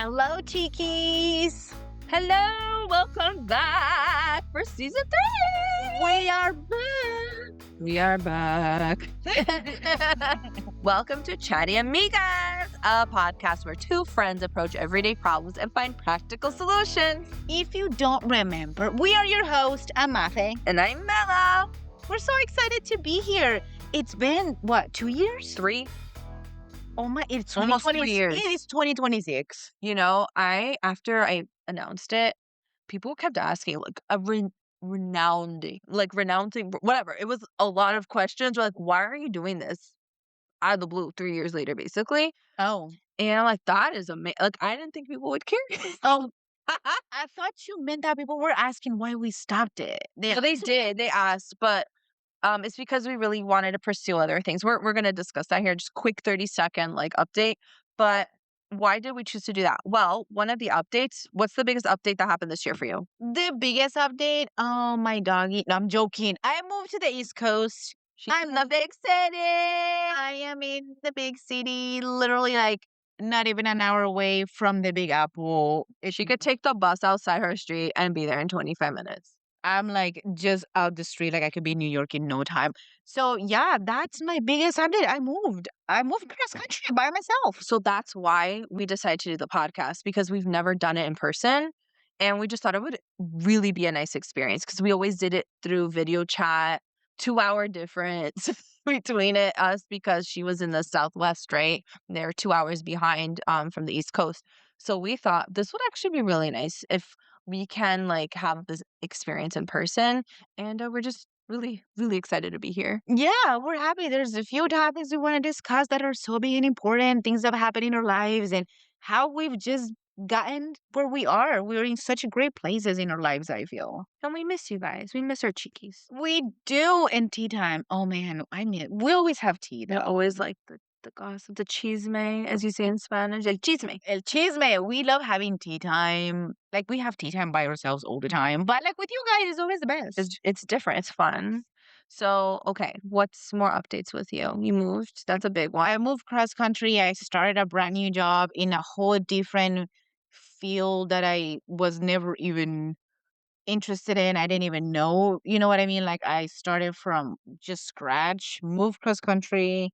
Hello, Chiquis. Hello, welcome back for season 3. We are back. We are back. Welcome to Chatty Amigas, a podcast where two friends approach everyday problems and find practical solutions. If you don't remember, we are your host, Amafe. And I'm Mela. We're so excited to be here. It's been, 2 years? 3. Oh my, it's Almost 3 2020 years. It is 2026. You know, after I announced it, people kept asking, like, renouncing, whatever. It was a lot of questions. Like, why are you doing this out of the blue 3 years later, basically? Oh. And I'm like, that is amazing. Like, I didn't think people would care. Oh, I thought you meant that people were asking why we stopped it. So they did. They asked, but it's because we really wanted to pursue other things. We're going to discuss that here. Just quick 30-second update. But why did we choose to do that? Well, one of the updates. What's the biggest update that happened this year for you? The biggest update? Oh, my doggy. No, I'm joking. I moved to the East Coast. I'm the big city. I am in the big city, literally not even an hour away from the Big Apple. She could take the bus outside her street and be there in 25 minutes. I'm just out the street, I could be in New York in no time. So yeah, that's my biggest update. I moved cross country by myself. So that's why we decided to do the podcast, because we've never done it in person. And we just thought it would really be a nice experience because we always did it through video chat, 2-hour difference between us because she was in the Southwest, right? They're 2 hours behind from the East Coast. So we thought this would actually be really nice if we can have this experience in person. And we're just really, really excited to be here. Yeah, we're happy. There's a few topics we want to discuss that are so big and important, things that have happened in our lives and how we've just gotten where we are. We're in such great places in our lives, I feel. And we miss you guys. We miss our Chiquis. We do. And tea time. Oh man, we always have tea though. Always the gossip, the chisme, as you say in Spanish, el chisme. El chisme. We love having tea time. We have tea time by ourselves all the time. But with you guys, it's always the best. It's different. It's fun. So, okay, what's more updates with you? You moved. That's a big one. I moved cross country. I started a brand new job in a whole different field that I was never even interested in. I didn't even know. You know what I mean? I started from just scratch, moved cross country,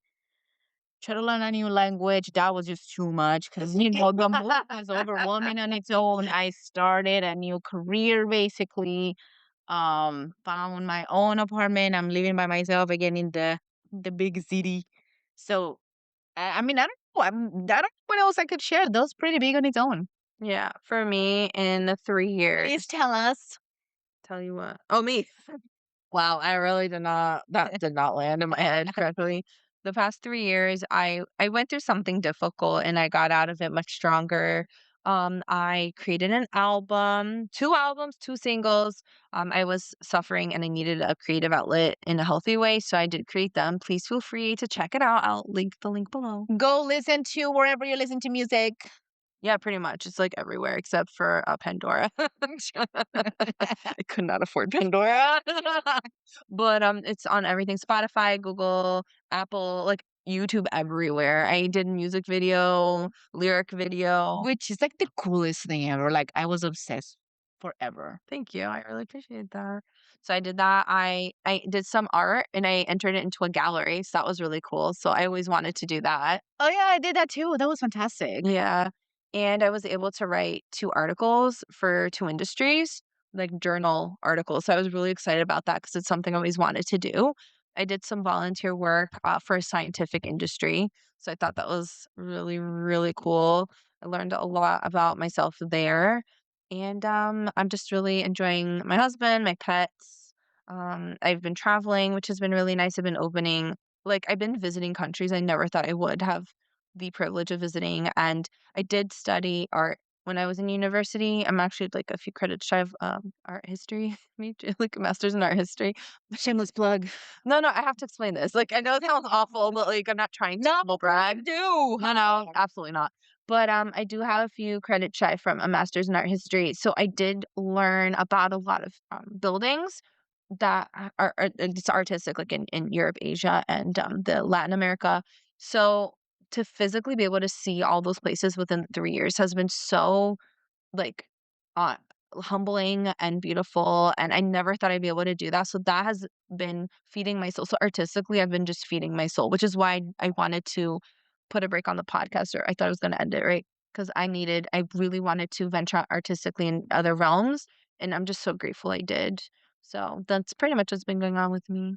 try to learn a new language. That was just too much because, the move was overwhelming on its own. I started a new career, basically. Found my own apartment. I'm living by myself again in the big city. So, I don't know. I don't know what else I could share. That was pretty big on its own. Yeah, for me, in the 3 years. Please tell us. Tell you what. Oh, me. Wow, I really that did not land in my head correctly. The past 3 years, I went through something difficult and I got out of it much stronger. I created an album, 2 albums, 2 singles. I was suffering and I needed a creative outlet in a healthy way, so I did create them. Please feel free to check it out. I'll link the link below. Go listen to wherever you listen to music. Yeah, pretty much. It's everywhere except for Pandora. I could not afford Pandora. But it's on everything. Spotify, Google, Apple, YouTube, everywhere. I did music video, lyric video. Which is the coolest thing ever. I was obsessed forever. Thank you. I really appreciate that. So I did that. I did some art and I entered it into a gallery. So that was really cool. So I always wanted to do that. Oh yeah, I did that too. That was fantastic. Yeah. And I was able to write 2 articles for 2 industries, journal articles. So I was really excited about that because it's something I always wanted to do. I did some volunteer work for a scientific industry. So I thought that was really, really cool. I learned a lot about myself there. And I'm just really enjoying my husband, my pets. I've been traveling, which has been really nice. I've been visiting countries I never thought I would have the privilege of visiting. And I did study art when I was in university. I'm actually a few credits shy of art history, major, a master's in art history. Shameless plug. No, I have to explain this. I know it sounds awful, but I'm not trying to humble brag. Do. No, absolutely not. But I do have a few credits shy from a master's in art history. So I did learn about a lot of buildings that are it's artistic, in Europe, Asia, and the Latin America. So to physically be able to see all those places within 3 years has been so, like, uh, humbling and beautiful, and I never thought I'd be able to do that, so that has been feeding my soul. So artistically, I've been just feeding my soul, which is why I wanted to put a break on the podcast, or I thought I was gonna end it, right? Because I really wanted to venture out artistically in other realms, and I'm just so grateful I did. So that's pretty much what's been going on with me.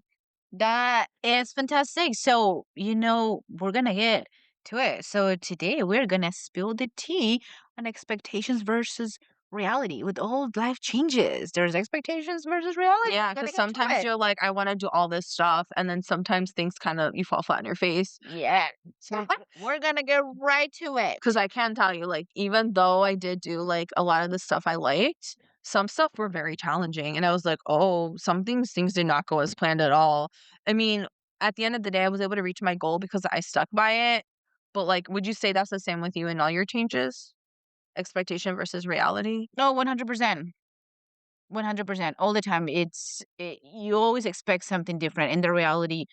That is fantastic. So, we're gonna get to it. So today we're gonna spill the tea on expectations versus reality. With all life changes, there's expectations versus reality. Yeah, We're gonna because get to sometimes it. you're like, "I wanna do all this stuff," and then sometimes things kinda you fall flat on your face. Yeah. So we're gonna get right to it. Because I can tell you, like, even though I did do, like, a lot of the stuff I liked, some stuff were very challenging, and I was like, "Oh, some things did not go as planned at all." I mean, at the end of the day, I was able to reach my goal because I stuck by it, but, like, would you say that's the same with you in all your changes? Expectation versus reality? No, 100%. 100%. All the time. You always expect something different. In the reality,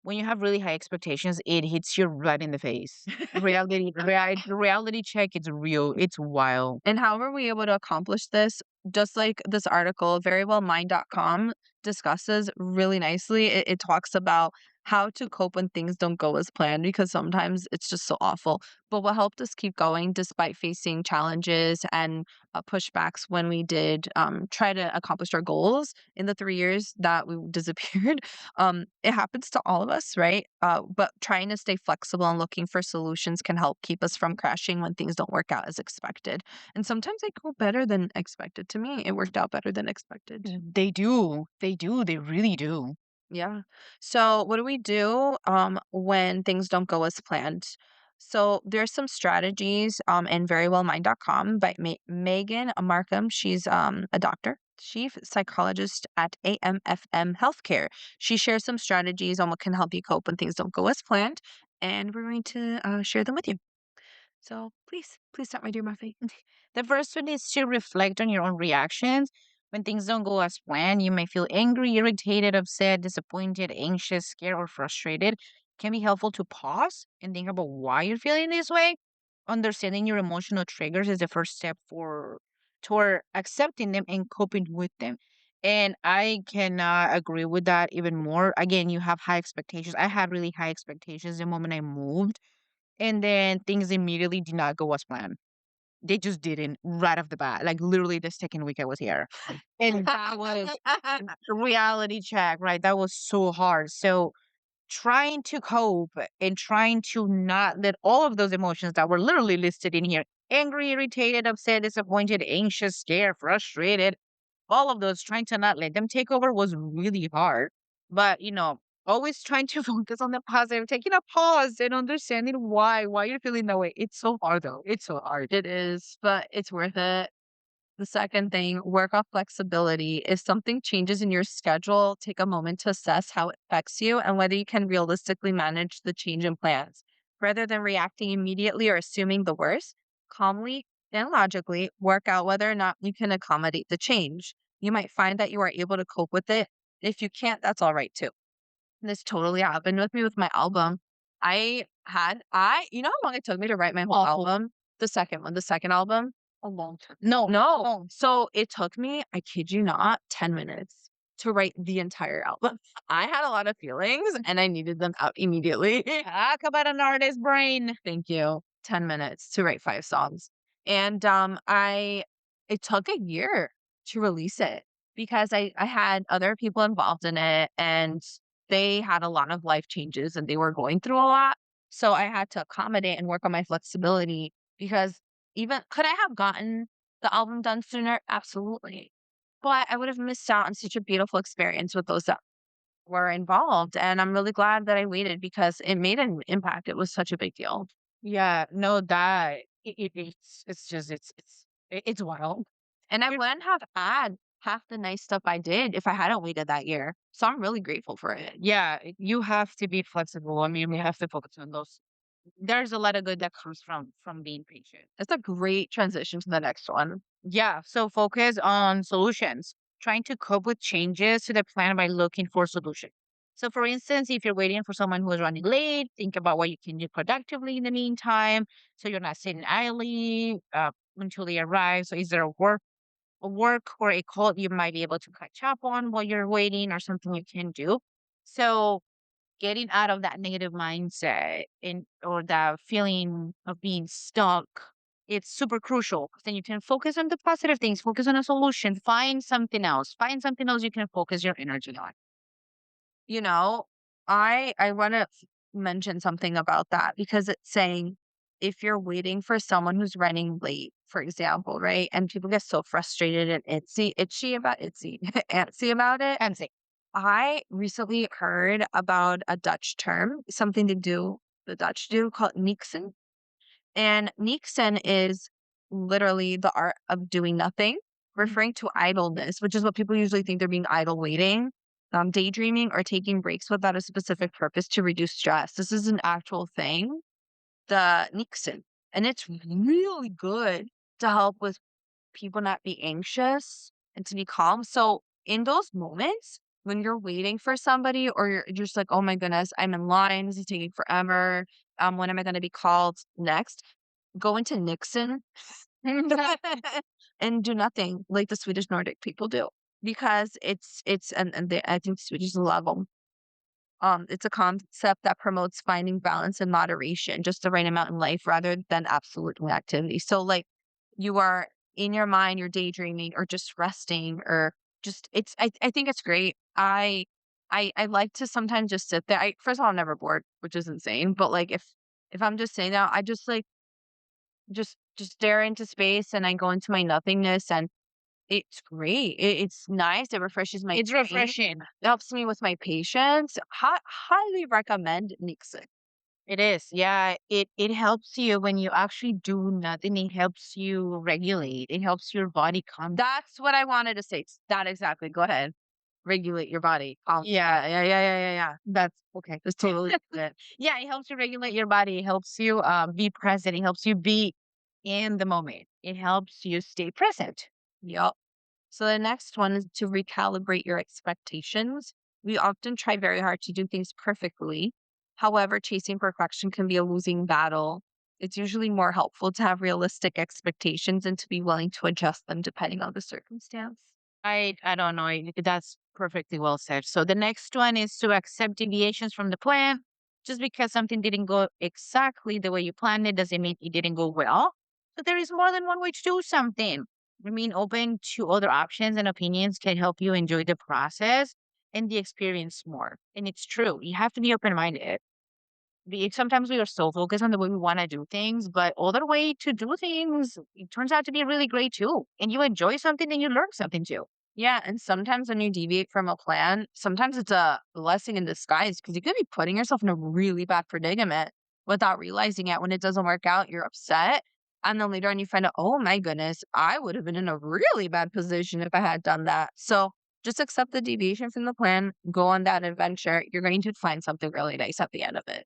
when you have really high expectations, it hits you right in the face. Reality check, it's real. It's wild. And how were we able to accomplish this? Just like this article, verywellmind.com discusses really nicely. It talks about how to cope when things don't go as planned because sometimes it's just so awful. But what helped us keep going despite facing challenges and pushbacks when we did try to accomplish our goals in the 3 years that we disappeared, it happens to all of us, right? But trying to stay flexible and looking for solutions can help keep us from crashing when things don't work out as expected. And sometimes they go better than expected. To me, it worked out better than expected. They do. They do. They really do. Yeah. So, what do we do when things don't go as planned? So, there's some strategies in verywellmind.com by Megan Markham. She's a doctor, chief psychologist at AMFM Healthcare. She shares some strategies on what can help you cope when things don't go as planned, and we're going to share them with you. So, please start, my dear Muffy. The first one is to reflect on your own reactions. When things don't go as planned, you may feel angry, irritated, upset, disappointed, anxious, scared, or frustrated. It can be helpful to pause and think about why you're feeling this way. Understanding your emotional triggers is the first step for toward accepting them and coping with them. And I cannot agree with that even more. Again, you have high expectations. I had really high expectations the moment I moved, and then things immediately did not go as planned. They just didn't right off the bat, like, literally the second week I was here. And that was a reality check, right? That was so hard. So, trying to cope and trying to not let all of those emotions that were literally listed in here, angry, irritated, upset, disappointed, anxious, scared, frustrated, all of those, trying to not let them take over was really hard. But, always trying to focus on the positive, taking a pause and understanding why you're feeling that way. It's so hard though. It's so hard. It is, but it's worth it. The second thing, work off flexibility. If something changes in your schedule, take a moment to assess how it affects you and whether you can realistically manage the change in plans. Rather than reacting immediately or assuming the worst, calmly and logically work out whether or not you can accommodate the change. You might find that you are able to cope with it. If you can't, that's all right too. This totally happened with me with my album. You know how long it took me to write my whole Awful. album? The second album? A long time. No, No. no. So it took me, I kid you not, 10 minutes to write the entire album. I had a lot of feelings and I needed them out immediately. Talk about an artist brain. Thank you. 10 minutes to write 5 songs. And it took a year to release it because I had other people involved in it and they had a lot of life changes and they were going through a lot. So I had to accommodate and work on my flexibility because even could I have gotten the album done sooner? Absolutely. But I would have missed out on such a beautiful experience with those that were involved. And I'm really glad that I waited because it made an impact. It was such a big deal. Yeah, no, that it's just it's wild. And I You're wouldn't have had half the nice stuff I did if I hadn't waited that year. So I'm really grateful for it. Yeah, you have to be flexible. I mean, we have to focus on those. There's a lot of good that comes from being patient. It's a great transition to the next one. Yeah, so focus on solutions. Trying to cope with changes to the plan by looking for solutions. So, for instance, if you're waiting for someone who is running late, think about what you can do productively in the meantime. So you're not sitting idly until they arrive. So, is there a work or a call you might be able to catch up on while you're waiting, or something you can do? So, getting out of that negative mindset and or that feeling of being stuck, it's super crucial, because then you can focus on the positive things, focus on a solution, find something else you can focus your energy on. You know, I wanna mention something about that because it's saying if you're waiting for someone who's running late, for example, right? And people get so frustrated and antsy about it. And say, I recently heard about a Dutch term, something to do the Dutch do called niksen. And niksen is literally the art of doing nothing, referring to idleness, which is what people usually think they're being idle waiting, daydreaming, or taking breaks without a specific purpose to reduce stress. This is an actual thing, the niksen. And it's really good to help with people not be anxious and to be calm. So in those moments when you're waiting for somebody or you're just like, oh my goodness, I'm in line, this is taking forever. When am I going to be called next? Go into Nixon and do nothing like the Swedish Nordic people do because and they, I think Swedish love 'em. It's a concept that promotes finding balance and moderation, just the right amount in life rather than absolute activity. So, like, you are in your mind, you're daydreaming or just resting or just I think it's great. I like to sometimes just sit there. First of all, I'm never bored, which is insane. But like if I'm just sitting there, I just like just stare into space and I go into my nothingness and it's great. It's nice. It refreshes my it's brain. refreshing. It helps me with my patience. Highly recommend Nixon. It is. Yeah. It helps you when you actually do nothing. It helps you regulate. It helps your body calm. That's what I wanted to say. That exactly. Go ahead. Regulate your body. Yeah. Yeah. That's okay. That's totally it. Yeah, it helps you regulate your body. It helps you be present. It helps you be in the moment. It helps you stay present. Yup. So the next one is to recalibrate your expectations. We often try very hard to do things perfectly. However, chasing perfection can be a losing battle. It's usually more helpful to have realistic expectations and to be willing to adjust them depending on the circumstance. I don't know. That's perfectly well said. So the next one is to accept deviations from the plan. Just because something didn't go exactly the way you planned it doesn't mean it didn't go well. So there is more than one way to do something. I mean, open to other options and opinions can help you enjoy the process and the experience more. And it's true. You have to be open minded. Sometimes we are so focused on the way we want to do things, but other way to do things, it turns out to be really great too. And you enjoy something and you learn something too. Yeah, and sometimes when you deviate from a plan, sometimes it's a blessing in disguise because you could be putting yourself in a really bad predicament without realizing it. When it doesn't work out, you're upset. And then later on, you find out, oh my goodness, I would have been in a really bad position if I had done that. So just accept the deviation from the plan, go on that adventure. You're going to find something really nice at the end of it.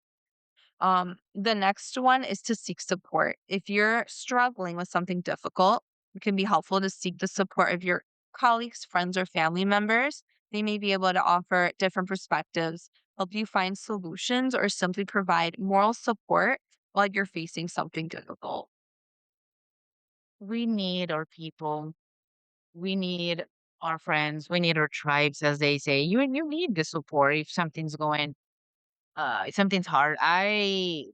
The next one is to seek support. If you're struggling with something difficult, it can be helpful to seek the support of your colleagues, friends, or family members. They may be able to offer different perspectives, help you find solutions, or simply provide moral support while you're facing something difficult. We need our people. We need our friends. We need our tribes, as they say. You need the support if something's going if something's hard. I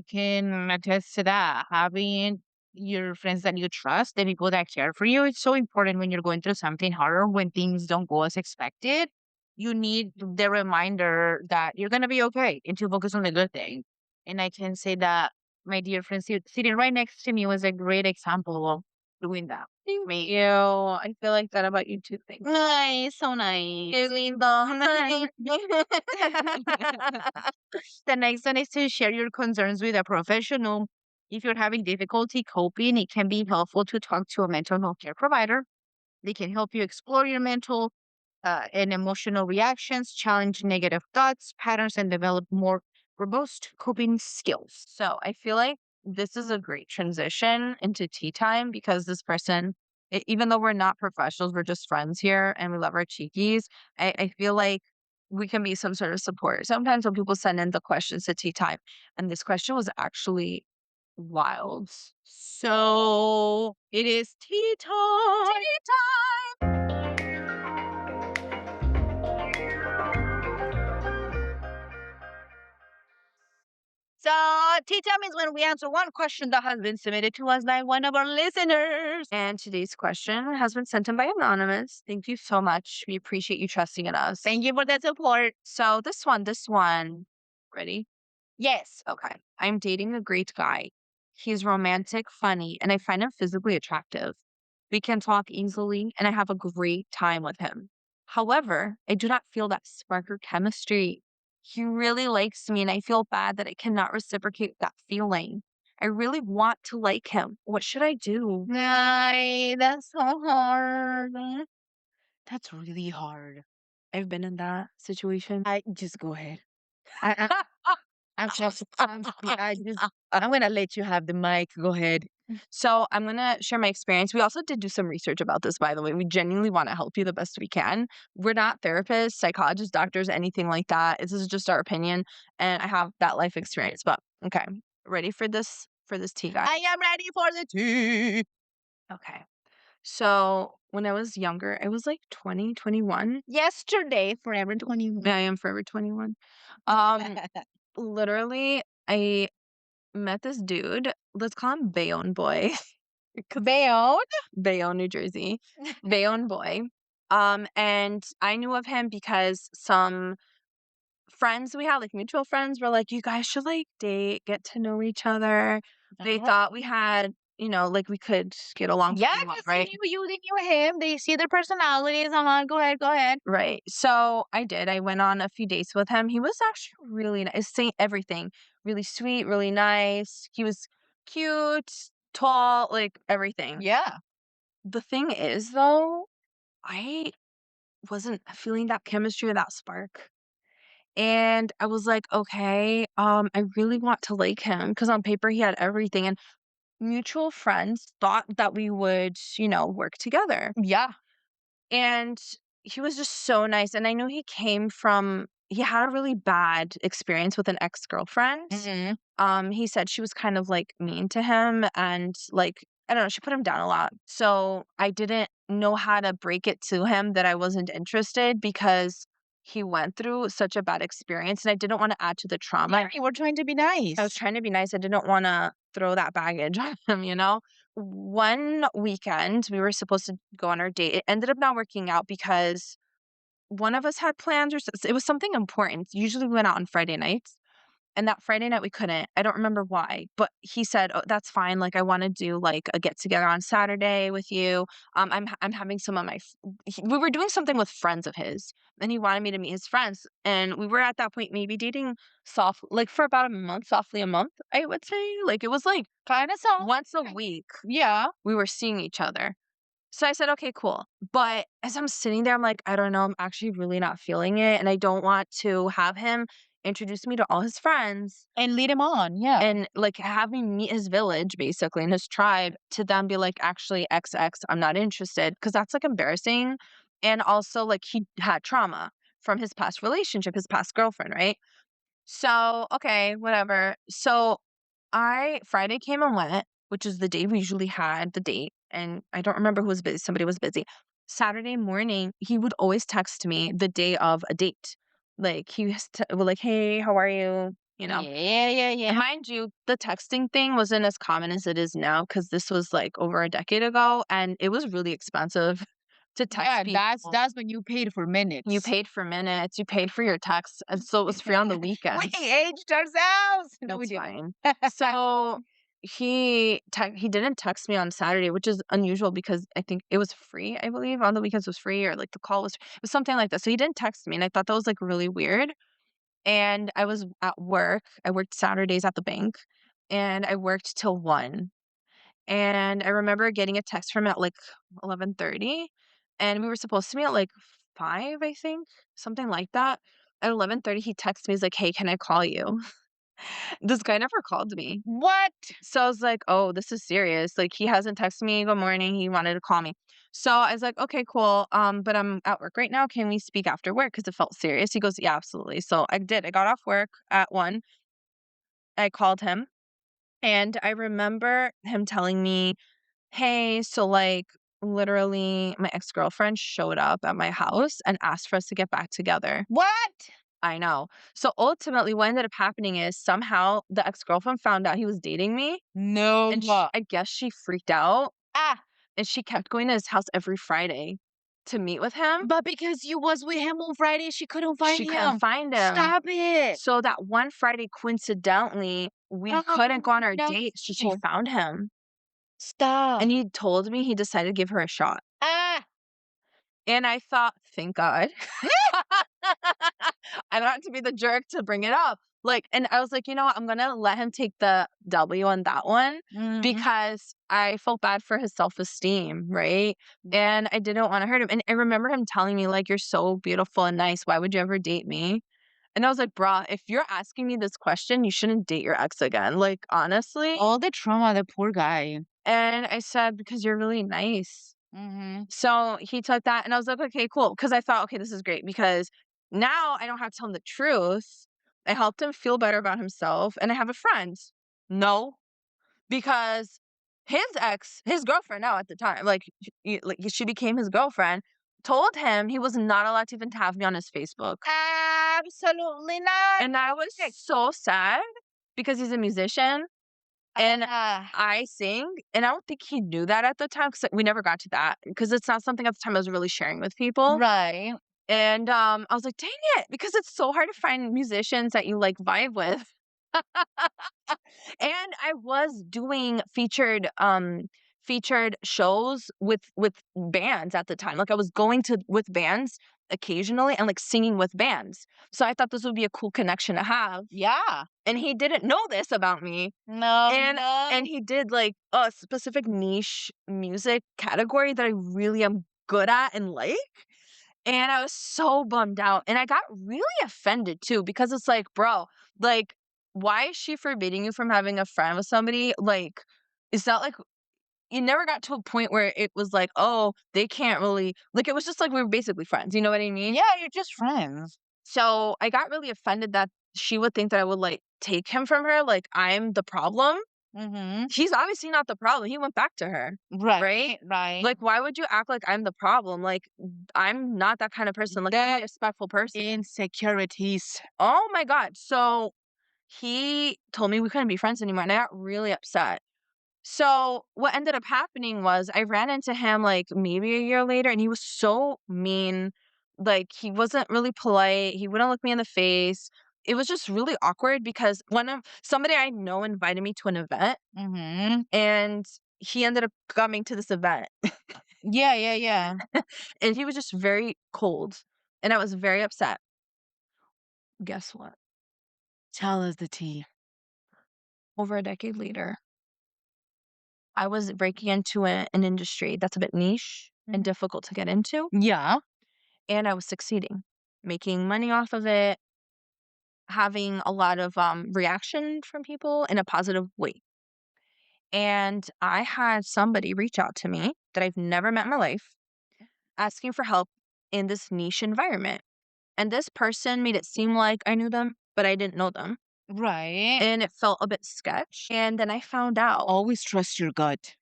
can attest to that. Having your friends that you trust, the people that care for you, it's so important when you're going through something hard or when things don't go as expected. You need the reminder that you're gonna be okay and to focus on the good thing. And I can say that my dear friend sitting right next to me was a great example of doing that. Thank Me. you. I feel like that about you too. Thank Nice, so nice. you, lindo. The next one is to share your concerns with a professional. If you're having difficulty coping, it can be helpful to talk to a mental health care provider. They can help you explore your mental and emotional reactions, challenge negative thoughts, patterns, and develop more robust coping skills. So I feel like this is a great transition into tea time because this person, even though we're not professionals, we're just friends here and we love our cheekies. I feel like we can be some sort of support. Sometimes when people send in the questions to tea time, and this question was actually wild. So it is tea time. Tea time! So tea time is when we answer one question that has been submitted to us by one of our listeners. And today's question has been sent in by Anonymous. Thank you so much. We appreciate you trusting in us. Thank you for that support. So this one, ready? Yes. Okay. I'm dating a great guy. He's romantic, funny, and I find him physically attractive. We can talk easily, and I have a great time with him. However, I do not feel that spark or chemistry. He really likes me, and I feel bad that I cannot reciprocate that feeling. I really want to like him. What should I do? Ay, that's so hard. That's really hard. I've been in that situation. I just go ahead. I I'm just I'm gonna let you have the mic. Go ahead. So I'm gonna share my experience. We also did do some research about this, by the way. We genuinely want to help you the best we can. We're not therapists, psychologists, doctors, anything like that. This is just our opinion, and I have that life experience. But okay, ready for this tea guy? I am ready for the tea. Okay. So when I was younger, I was like 20, 21. Yesterday, Forever 21. I am forever 21. Um, literally, I met this dude. Let's call him Bayonne Boy. 'Cause Bayonne? Bayonne, New Jersey. Bayonne boy. And I knew of him because some friends we had, like mutual friends, were like, "You guys should like date, get to know each other." They Uh-huh. thought we had, like we could get along Yeah, pretty well, because right? they knew him. They see their personalities. I'm like, go ahead, go ahead. Right. So I did. I went on a few dates with him. He was actually really nice, saying everything. Really sweet, really nice. He was cute, tall, like everything. Yeah. The thing is though, I wasn't feeling that chemistry or that spark. And I was like, okay, I really want to like him because on paper he had everything. And mutual friends thought that we would, work together. Yeah. And he was just so nice. And I knew he had a really bad experience with an ex-girlfriend. Hmm. He said she was kind of like mean to him and like, I don't know, she put him down a lot. So I didn't know how to break it to him that I wasn't interested because he went through such a bad experience and I didn't want to add to the trauma. Yeah, you were trying to be I was nice. trying to be nice. I didn't want to throw that baggage on him. One weekend, we were supposed to go on our date. It ended up not working out because one of us had plans it was something important. Usually we went out on Friday nights. And that Friday night we couldn't. I don't remember why, but he said, "Oh, that's fine. Like, I want to do like a get together on Saturday with you. I'm having some of we were doing something with friends of his, and he wanted me to meet his friends. And we were at that point maybe dating like for about a month, softly a month, I would say. Like it was like Kind of so. once a week Yeah. we were seeing each other. So I said, okay, cool. But as I'm sitting there, I'm like, I don't know, I'm actually really not feeling it. And I don't want to have him introduce me to all his friends And lead him on. Yeah. and like have me meet his village basically and his tribe to then be like, actually, XX, I'm not interested. Cause that's like embarrassing. And also, like, he had trauma from his past relationship, his past girlfriend, right? So, okay, whatever. So I Friday came and went, which is the day we usually had the date, and I don't remember who was busy. Somebody was busy. Saturday morning, he would always text me the day of a date. Like he was well, like, "Hey, how are you?" You know. Yeah, yeah, And yeah. mind you, the texting thing wasn't as common as it is now because this was like over a decade ago, and it was really expensive to Yeah, text people. that's when you paid for You minutes. paid for minutes, you paid for your texts, and so it was free on the We weekends. aged ourselves. No, we That's didn't. fine. So, he didn't text me on Saturday, which is unusual because I think it was free, I believe, on the weekends was free or, like, the call was it was something like that. So he didn't text me, and I thought that was, like, really weird, and I was at work. I worked Saturdays at the bank, and I worked till 1, and I remember getting a text from him at, like, 11:30, and we were supposed to meet at, like, 5, I think, something like that. At 11:30, he texts me, he's like, "Hey, can I call you?" This guy never called me. What? So I was like, "Oh, this is serious." Like, he hasn't texted me good morning, he wanted to call me. So I was like, "Okay, cool, but I'm at work right now. Can we speak after work?" Because it felt serious. He goes, "Yeah, absolutely." So I did. I got off work at 1. I called him, and I remember him telling me, "Hey, so, like, literally, my ex-girlfriend showed up at my house and asked for us to get back together." What? I know. So ultimately, what ended up happening is somehow the ex-girlfriend found out he was dating me, No. and I guess she freaked out, Ah, and she kept going to his house every Friday to meet with him. but because you was with him on Friday, she couldn't find She couldn't him. find him. Stop it. So that one Friday, coincidentally, we Oh, couldn't go on our no. date, so she found him, Stop. and he told me he decided to give her a shot. Ah. And I thought, "Thank God." I don't have to be the jerk to bring it up. Like, and I was like, "You know what? I'm gonna let him take the W on that one Mhm. because I felt bad for his self-esteem, right? And I didn't wanna hurt him." And I remember him telling me, like, "You're so beautiful and nice. Why would you ever date me?" And I was like, "Bruh, if you're asking me this question, you shouldn't date your ex again, like, honestly." All the trauma, the poor guy. And I said, "Because you're really nice." Mhm. So he took that, and I was like, "Okay, cool." Because I thought, "Okay, this is great," because now I don't have to tell him the truth. I helped him feel better about himself, and I have a friend. No, because his girlfriend now at the time, like she became his girlfriend, told him he was not allowed to even have me on his Facebook. Absolutely not. And I was Heck. so sad because he's a musician and Ah, I sing, and I don't think he knew that at the time because we never got to that because it's not something at the time I was really sharing with people. right. And, I was like, "Dang it," because it's so hard to find musicians that you, like, vibe with. And I was doing featured shows with bands at the time. Like, I was going to with bands occasionally and, like, singing with bands. So I thought this would be a cool connection to have, Yeah. and he didn't know this about me. No, And no. and he did, like, a specific niche music category that I really am good at and like, and I was so bummed out, and I got really offended too because it's like, "Bro, like, why is she forbidding you from having a friend with somebody?" Like, it's not like it never got to a point where it was like, "Oh, they can't really," like, it was just like we were basically friends, you know what I mean? Yeah, you're just friends. So, I got really offended that she would think that I would, like, take him from her, like, I'm the problem. Mhm. He's obviously not the problem, he went back to her, right? Right, right. Like, why would you act like I'm the problem? Like, I'm not that kind of person, like, I'm a The respectful person. insecurities. Oh my god, so he told me we couldn't be friends anymore, and I got really upset. So, what ended up happening was I ran into him, like, maybe a year later, and he was so mean, like, he wasn't really polite, he wouldn't look me in the face. It was just really awkward because one of somebody I know invited me to an event, Mhm. and he ended up coming to this event, Yeah, yeah, yeah. and he was just very cold, and I was very upset. Guess what? Tell us the tea. Over a decade later, I was breaking into an industry that's a bit niche and Mhm. difficult to get into, Yeah. and I was succeeding, making money off of it, having a lot of, reaction from people in a positive way, and I had somebody reach out to me that I've never met in my life, asking for help in this niche environment, and this person made it seem like I knew them, but I didn't know them, Right. and it felt a bit sketch, and then I found out. Always trust your gut.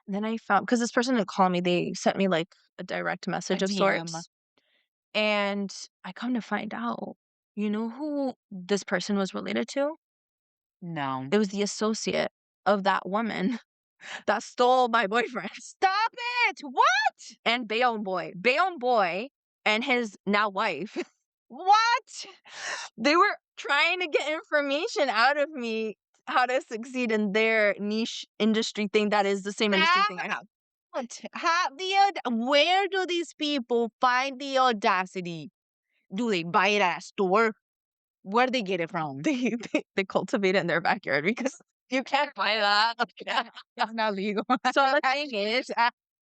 Then I found because this person didn't call me, they sent me, like, a direct A message of DM. sorts, and I come to find out, you know who this person was related to? No. It was the associate of that woman that stole my boyfriend Stop it! What? and Bayonne boy and his now wife. What? They were trying to get information out of me how to succeed in their niche industry thing that is the same industry How? thing I have. How where do these people find the audacity? Do they buy it at a store? Where they get it from? They cultivate it in their backyard because you can't buy that. It's not legal. So the thing is,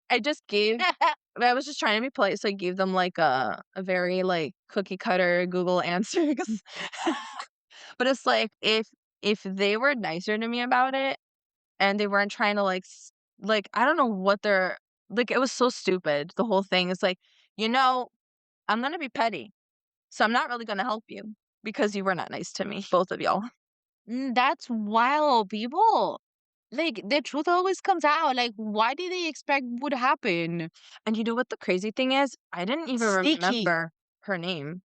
I just gave I was just trying to be polite, so I gave them, like, a very, like, cookie cutter Google answer 'cause but it's like, if if they were nicer to me about it and they weren't trying to, like, I don't know what they're like, it was so stupid, the whole thing. It's like, "You know, I'm gonna be petty, so I'm not really gonna help you because you were not nice to me, both of y'all." That's wild, people. Like, the truth always comes out. Like, why did they expect would happen? And you know what the crazy thing is? I didn't even Sneaky. remember her name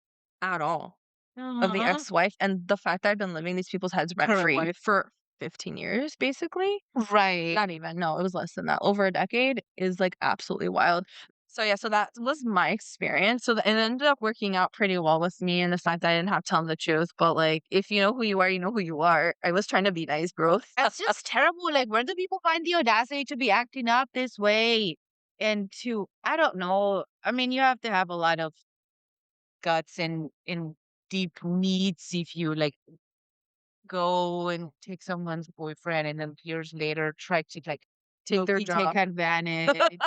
at all of the Uh-huh. ex-wife, and the fact that I've been living these people's heads Current rent-free wife. for 15 years, basically. Right. Not even, no, it was less than that. Over a decade is, like, absolutely wild. So, yeah, so that was my experience. So, it ended up working out pretty well with me in the fact that I didn't have to tell 'em the truth, but, like, if you know who you are, you know who you are. I was trying to be nice, bro. That's just terrible. Like, where do people find the audacity to be acting up this way? And to, I don't know. I mean, you have to have a lot of guts and deep needs if you like go and take someone's boyfriend and then years later try to like Take their low-key take job. advantage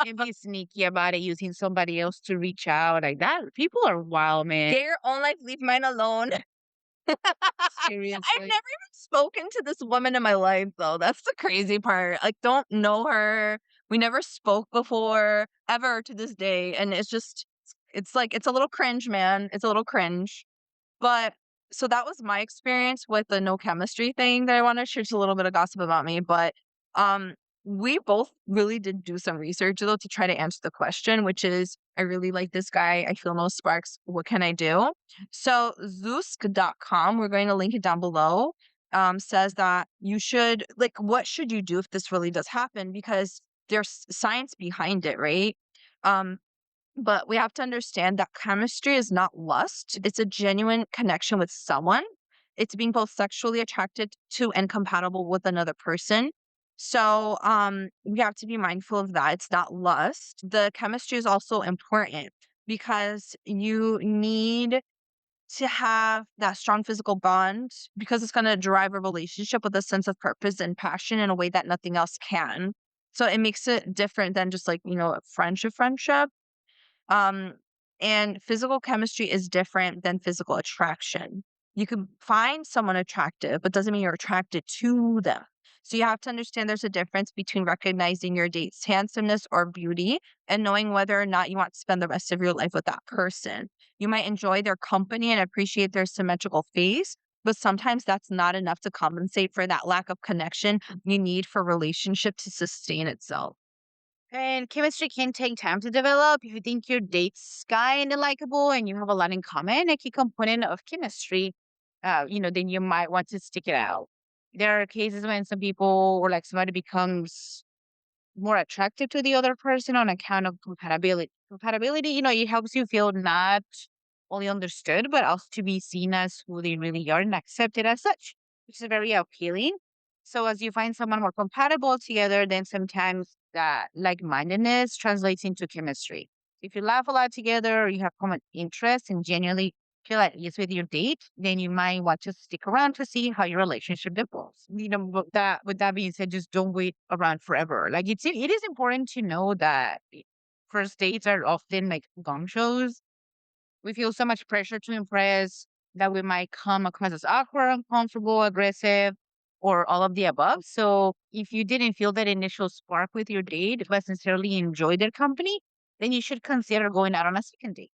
and be sneaky about it using somebody else to reach out like that. People are wild, man. Get your own life, leave mine alone. I've Seriously. never even spoken to this woman in my life, though. That's the crazy part. Like, don't know her. We never spoke before, ever to this day. And it's just, it's like, it's a little cringe, man. It's a little cringe. But so that was my experience with the no chemistry thing that I wanted to share, just a little bit of gossip about me. But um we both really did do some research though to try to answer the question, which is I really like this guy. I feel no sparks. What can I do? So Zoosk.com, we're going to link it down below, says that you should like what should you do if this really does happen? Because there's science behind it, right? Um but we have to understand that chemistry is not lust. It's a genuine connection with someone. It's being both sexually attracted to and compatible with another person. So we have to be mindful of that. It's not lust. The chemistry is also important because you need to have that strong physical bond because it's going to drive a relationship with a sense of purpose and passion in a way that nothing else can. So it makes it different than just like, a friendship. Um, and physical chemistry is different than physical attraction. You can find someone attractive, but doesn't mean you're attracted to them. So you have to understand there's a difference between recognizing your date's handsomeness or beauty and knowing whether or not you want to spend the rest of your life with that person. You might enjoy their company and appreciate their symmetrical face, but sometimes that's not enough to compensate for that lack of connection you need for a relationship to sustain itself. And chemistry can take time to develop. If you think your date's kind and likable and you have a lot in common, a key component of chemistry, then you might want to stick it out. There are cases when some people or like somebody becomes more attractive to the other person on account of compatibility. Compatibility, it helps you feel not only understood, but also to be seen as who they really are and accepted as such, which is very appealing. So as you find someone more compatible together, then sometimes that like-mindedness translates into chemistry. If you laugh a lot together, or you have common interests and genuinely feel at ease with your date, then you might want to stick around to see how your relationship develops. With that being said, just don't wait around forever. Like it is important to know that first dates are often like gong shows. We feel so much pressure to impress that we might come across as awkward, uncomfortable, aggressive, or all of the above. So if you didn't feel that initial spark with your date, but sincerely enjoy their company, then you should consider going out on a second date.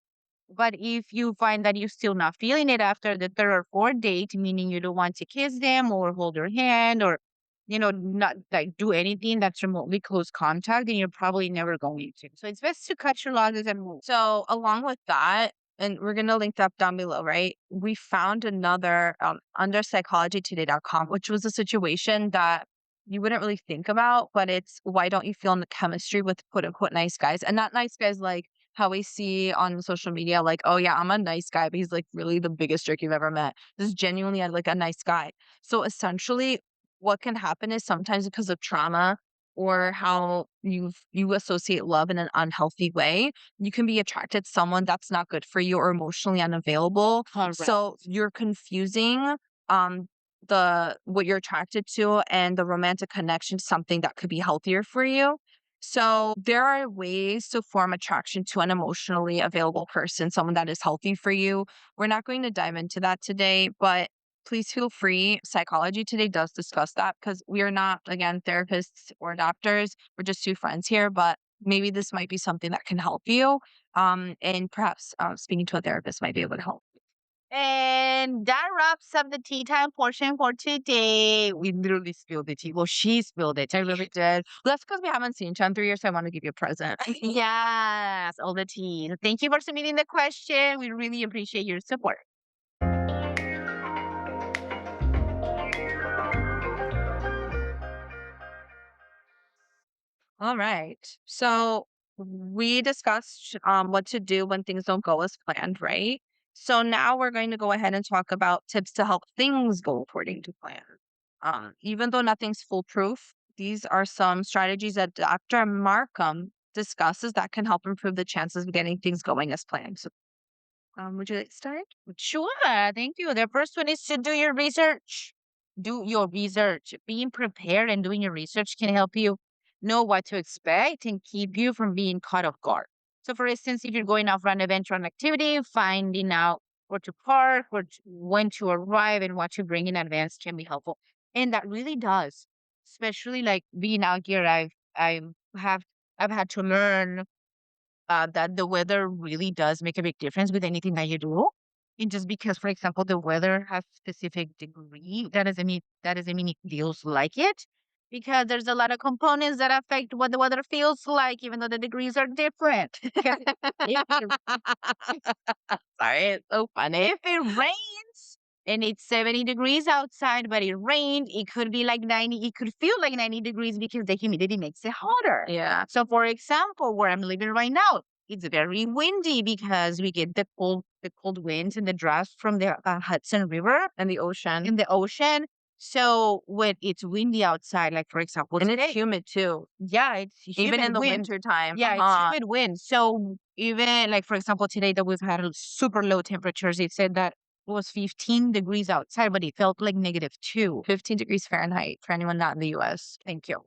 But if you find that you're still not feeling it after the third or fourth date, meaning you don't want to kiss them or hold their hand or, not like do anything that's remotely close contact, then you're probably never going to. So it's best to cut your losses and move. So, along with that, and we're gonna link that down below, right? We found another under psychologytoday.com, which was a situation that you wouldn't really think about, but it's why don't you feel in the chemistry with quote unquote nice guys? And not nice guys like how we see on social media, like, oh yeah, I'm a nice guy, but he's like really the biggest jerk you've ever met. This is genuinely like a nice guy. So essentially, what can happen is sometimes because of trauma or how you associate love in an unhealthy way, you can be attracted to someone that's not good for you or emotionally unavailable. Correct. So you're confusing um the what you're attracted to and the romantic connection to something that could be healthier for you. So there are ways to form attraction to an emotionally available person, someone that is healthy for you. We're not going to dive into that today, but please feel free. Psychology Today does discuss that because we are not, again, therapists or doctors. We're just two friends here, but maybe this might be something that can help you. And perhaps speaking to a therapist might be able to help. And that wraps up the tea time portion for today. We literally spilled the tea. Well, she spilled it. I really did. That's because we haven't seen each other in 3 years, so I want to give you a present. Yes, all the tea. Thank you for submitting the question. We really appreciate your support. All right. So we discussed what to do when things don't go as planned, right? So now we're going to go ahead and talk about tips to help things go according to plan. Even though nothing's foolproof, these are some strategies that Dr. Markham discusses that can help improve the chances of getting things going as planned. So, would you like to start? Sure, thank you. The first one is to do your research. Do your research. Being prepared and doing your research can help you know what to expect and keep you from being caught off guard. So, for instance, if you're going out for an event or an activity, finding out where to park, when to arrive, and what to bring in advance can be helpful. And that really does, especially like being out here. I have I've had to learn that the weather really does make a big difference with anything that you do. And just because, for example, the weather has specific degree, that doesn't mean it feels like it. Because there's a lot of components that affect what the weather feels like, even though the degrees are different. Sorry, it's so funny. If it rains and it's 70 degrees outside, but it rained, it could be like 90, it could feel like 90 degrees because the humidity makes it hotter. Yeah. So, for example, where I'm living right now, it's very windy because we get the cold winds and the drafts from the Hudson River And the ocean. in the ocean. So when it's windy outside, like for example And today, it's humid too. yeah, it's Even in humid the wind. winter time. Yeah, it's humid wind. So even like for example today that we've had super low temperatures, it said that it was 15 degrees outside, but it felt like -2. 15 degrees Fahrenheit for anyone not in the US. Thank you.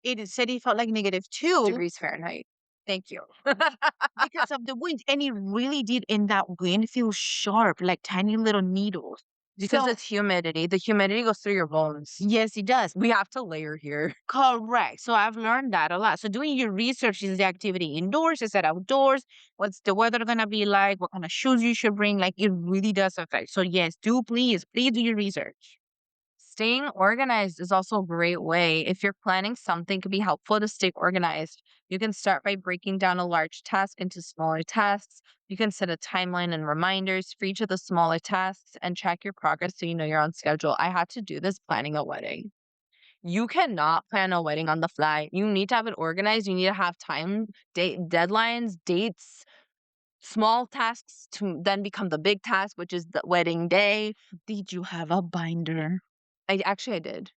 It said it felt like -2 Degrees Fahrenheit. Thank you. because of the wind, and it really did. And that wind feels sharp, like tiny little needles. Because So it's humidity. The humidity goes through your bones. yes, it does. We have to layer here. Correct. So I've learned that a lot. So doing your research, is the activity indoors? Is it outdoors? What's the weather gonna be like? What kind of shoes you should bring? Like it really does affect. So yes, please do your research. Staying organized is also a great way. If you're planning something, it can be helpful to stay organized. You can start by breaking down a large task into smaller tasks. You can set a timeline and reminders for each of the smaller tasks and track your progress so you know you're on schedule. I had to do this planning a wedding. You cannot plan a wedding on the fly. You need to have it organized. You need to have time, date, deadlines, dates, small tasks to then become the big task, which is the wedding day. Did you have a binder? I did.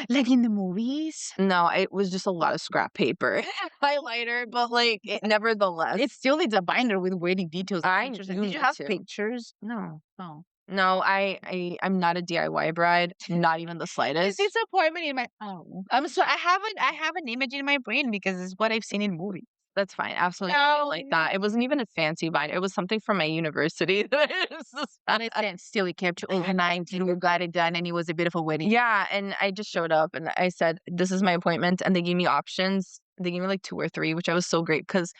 Like in the movies? No, it was just a lot of scrap paper, highlighter, but like nevertheless, It still needs a binder with wedding details and I pictures. you And did you need have to. pictures? No, Oh. no, I'm not a DIY bride, not even the This slightest. disappointment in my I'm so I have an image in my brain because it's what I've seen in movies. That's fine, absolutely No, like that. It wasn't even a fancy binder. It was something from my university. It's just- understand. Still, it kept you overnight and you got it done, and it was a bit of a wedding. yeah, and I just showed up and I said, "This is my appointment," and they gave me options. They gave me like two or three, which I was so great because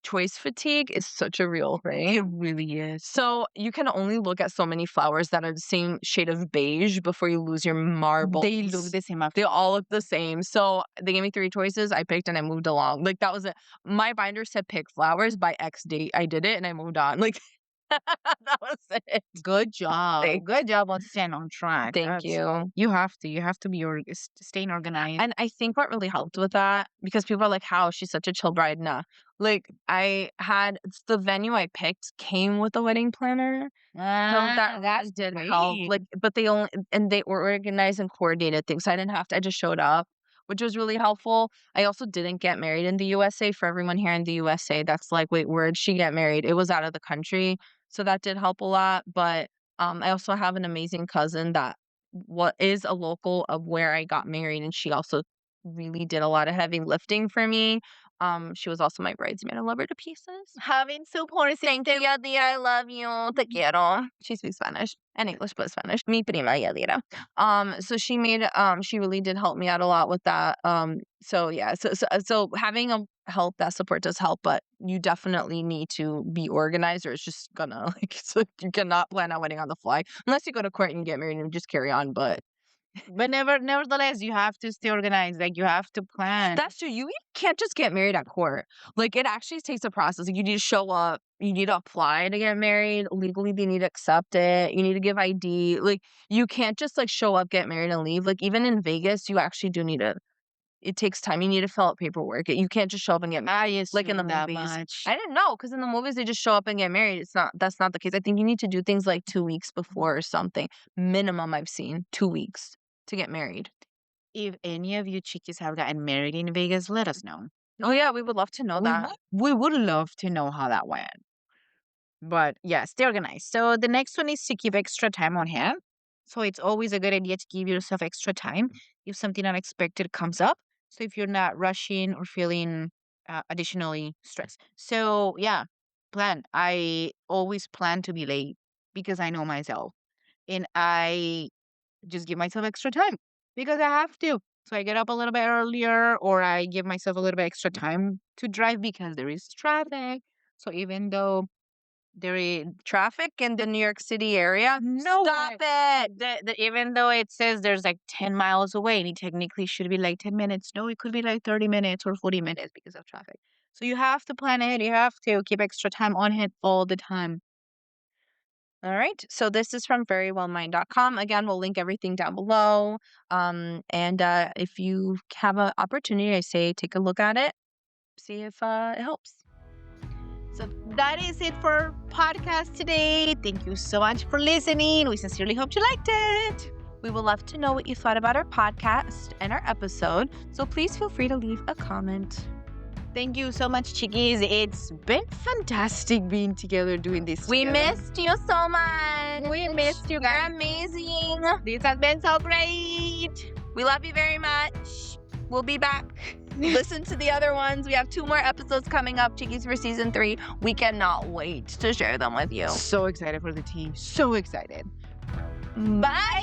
choice fatigue is such a real thing. It really is. So you can only look at so many flowers that are the same shade of beige before you lose your marbles. They look the same They after. all look the same. So they gave me three choices. I picked and I moved along. Like that was it. My binder said pick flowers by X date. I did it and I moved on. Like that was it. Good job. Thank, Good job on staying on track. thank you. You have to. You have to be staying organized. And I think what really helped with that, because people are like, how? She's such a chill bride. Nah. Like the venue I picked came with a wedding planner. So that That's did great. help. Like, but they were organized and coordinated things. I didn't have to, I just showed up, which was really helpful. I also didn't get married in the USA. For everyone here in the USA, that's like, wait, where'd she get married? It was out of the country. So that did help a lot. But I also have an amazing cousin that what is a local of where I got married, and she also really did a lot of heavy lifting for me. She was also my bridesmaid. I love her to pieces. Having support Thank you, system. Yadira. I love you. Te quiero. She speaks Spanish and English, but Spanish. Mi prima, Yadira. So she made, she really did help me out a lot with that. So yeah, so having a help, that support does help, but you definitely need to be organized, or it's just gonna like, you cannot plan a wedding on the fly unless you go to court and get married and just carry on. But But nevertheless, you have to stay organized. Like you have to plan. that's true. You can't just get married at court. Like, it actually takes a process. Like, you need to show up. You need to apply to get married. Legally, they need to accept it. You need to give ID. Like, you can't just, like, show up, get married, and leave. Like, even in Vegas, you actually do need to it takes time. You need to fill out paperwork. You can't just show up and get married I like in the assume that movies. much. I didn't know, because in the movies, they just show up and get married. That's not the case. I think you need to do things like 2 weeks before or something. Minimum, I've seen 2 weeks to get married. If any of you Chiquis have gotten married in Vegas, let us know. Oh, yeah, we would love to know that. We would love to know how that went. But yeah, stay organized. So the next one is to keep extra time on hand. So it's always a good idea to give yourself extra time if something unexpected comes up. So if you're not rushing or feeling additionally stressed. So yeah, plan. I always plan to be late because I know myself, and I just give myself extra time because I have to. So I get up a little bit earlier, or I give myself a little bit extra time to drive because there is traffic. So even though there is Traffic in the New York City area? no Stop way. it! Even though it says there's like 10 miles away, and it technically should be like 10 minutes. No, it could be like 30 minutes or 40 minutes because of traffic. So you have to plan ahead. You have to keep extra time on hand all the time. All right. So this is from verywellmind.com. Again, we'll link everything down below. And if you have an opportunity, I say take a look at it, see if it helps. So that is it for podcast today. Thank you so much for listening. We sincerely hope you liked it. We would love to know what you thought about our podcast and our episode. So please feel free to leave a comment. Thank you so much, Chiquis. It's been fantastic being together doing this. We together. missed you so much. We missed you You're guys. amazing. This has been so great. We love you very much. We'll be back. Listen to the other ones. We have 2 more episodes coming up, Chiquis for season 3. We cannot wait to share them with you. So excited for the tea. So excited. Bye.